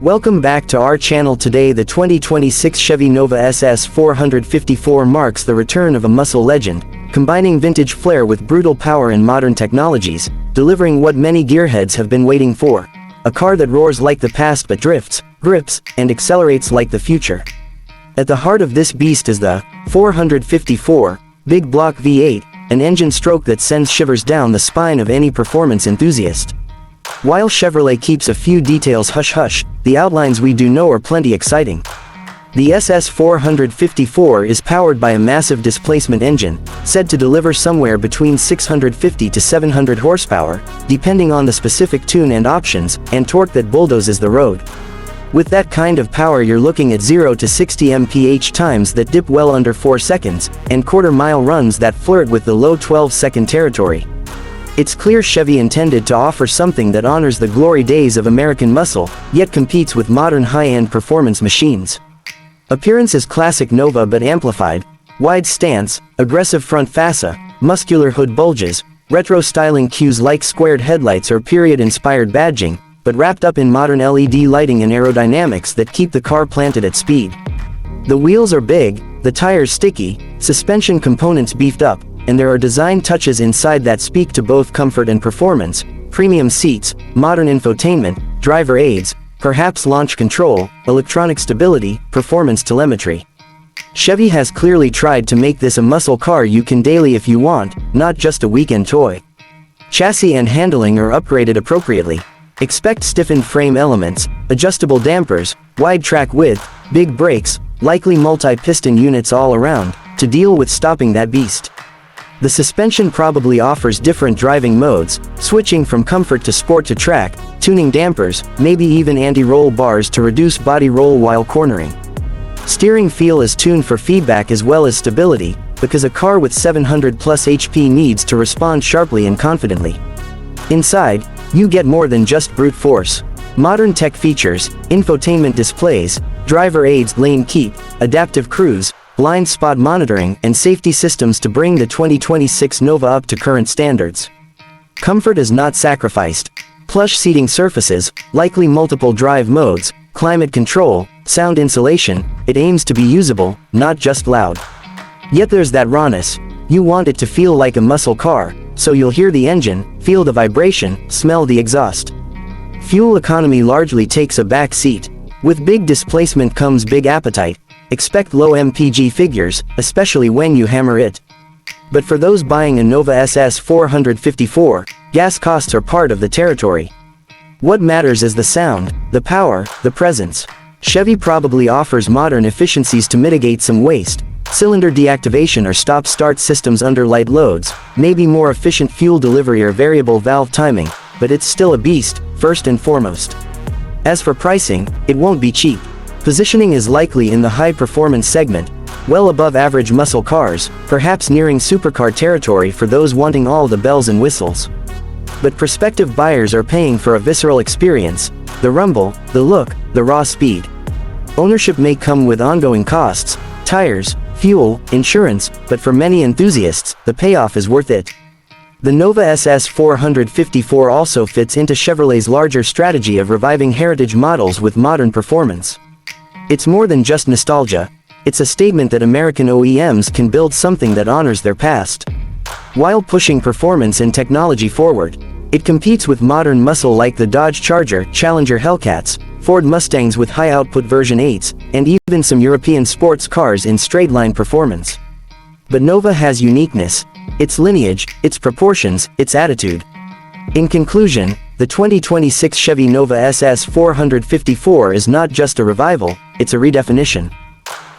Welcome back to our channel. Today the 2026 Chevy Nova SS 454 marks the return of a muscle legend, combining vintage flair with brutal power and modern technologies, delivering what many gearheads have been waiting for. A car that roars like the past but drifts, grips, and accelerates like the future. At the heart of this beast is the 454 big block V8, an engine stroke that sends shivers down the spine of any performance enthusiast. While Chevrolet keeps a few details hush-hush, the outlines we do know are plenty exciting. The SS 454 is powered by a massive displacement engine, said to deliver somewhere between 650 to 700 horsepower, depending on the specific tune and options, and torque that bulldozes the road. With that kind of power, you're looking at 0 to 60 mph times that dip well under 4 seconds, and quarter-mile runs that flirt with the low 12-second territory. It's clear Chevy intended to offer something that honors the glory days of American muscle, yet competes with modern high-end performance machines. Appearance is classic Nova but amplified: wide stance, aggressive front fascia, muscular hood bulges, retro styling cues like squared headlights or period-inspired badging, but wrapped up in modern LED lighting and aerodynamics that keep the car planted at speed. The wheels are big, the tires sticky, suspension components beefed up, and there are design touches inside that speak to both comfort and performance: premium seats, modern infotainment, driver aids, perhaps launch control, electronic stability, performance telemetry. Chevy has clearly tried to make this a muscle car you can daily if you want, not just a weekend toy. Chassis and handling are upgraded appropriately. Expect stiffened frame elements, adjustable dampers, wide track width, big brakes, likely multi-piston units all around, to deal with stopping that beast. The suspension probably offers different driving modes, switching from comfort to sport to track, tuning dampers, maybe even anti-roll bars to reduce body roll while cornering. Steering feel is tuned for feedback as well as stability, because a car with 700 plus HP needs to respond sharply and confidently. Inside, you get more than just brute force. Modern tech features, infotainment displays, driver aids, lane keep, adaptive cruise, blind spot monitoring, and safety systems to bring the 2026 Nova up to current standards. Comfort is not sacrificed. Plush seating surfaces, likely multiple drive modes, climate control, sound insulation. It aims to be usable, not just loud. Yet there's that rawness. You want it to feel like a muscle car, so you'll hear the engine, feel the vibration, smell the exhaust. Fuel economy largely takes a back seat. With big displacement comes big appetite. Expect low MPG figures, especially when you hammer it. But for those buying a Nova SS 454, gas costs are part of the territory. What matters is the sound, the power, the presence. Chevy probably offers modern efficiencies to mitigate some waste: cylinder deactivation or stop-start systems under light loads, maybe more efficient fuel delivery or variable valve timing, but it's still a beast, first and foremost. As for pricing, it won't be cheap. Positioning is likely in the high-performance segment, well above average muscle cars, perhaps nearing supercar territory for those wanting all the bells and whistles. But prospective buyers are paying for a visceral experience: the rumble, the look, the raw speed. Ownership may come with ongoing costs: tires, fuel, insurance, but for many enthusiasts, the payoff is worth it. The Nova SS 454 also fits into Chevrolet's larger strategy of reviving heritage models with modern performance. It's more than just nostalgia. It's a statement that American OEMs can build something that honors their past, while pushing performance and technology forward. It competes with modern muscle like the Dodge Charger, Challenger Hellcats, Ford Mustangs with high-output version 8s, and even some European sports cars in straight-line performance. But Nova has uniqueness: its lineage, its proportions, its attitude. In conclusion, the 2026 Chevy Nova SS 454 is not just a revival, it's a redefinition.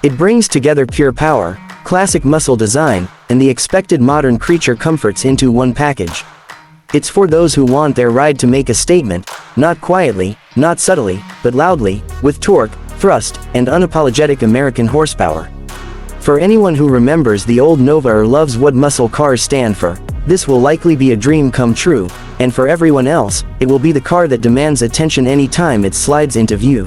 It brings together pure power, classic muscle design, and the expected modern creature comforts into one package. It's for those who want their ride to make a statement, not quietly, not subtly, but loudly, with torque, thrust, and unapologetic American horsepower. For anyone who remembers the old Nova or loves what muscle cars stand for, this will likely be a dream come true, and for everyone else, it will be the car that demands attention anytime it slides into view.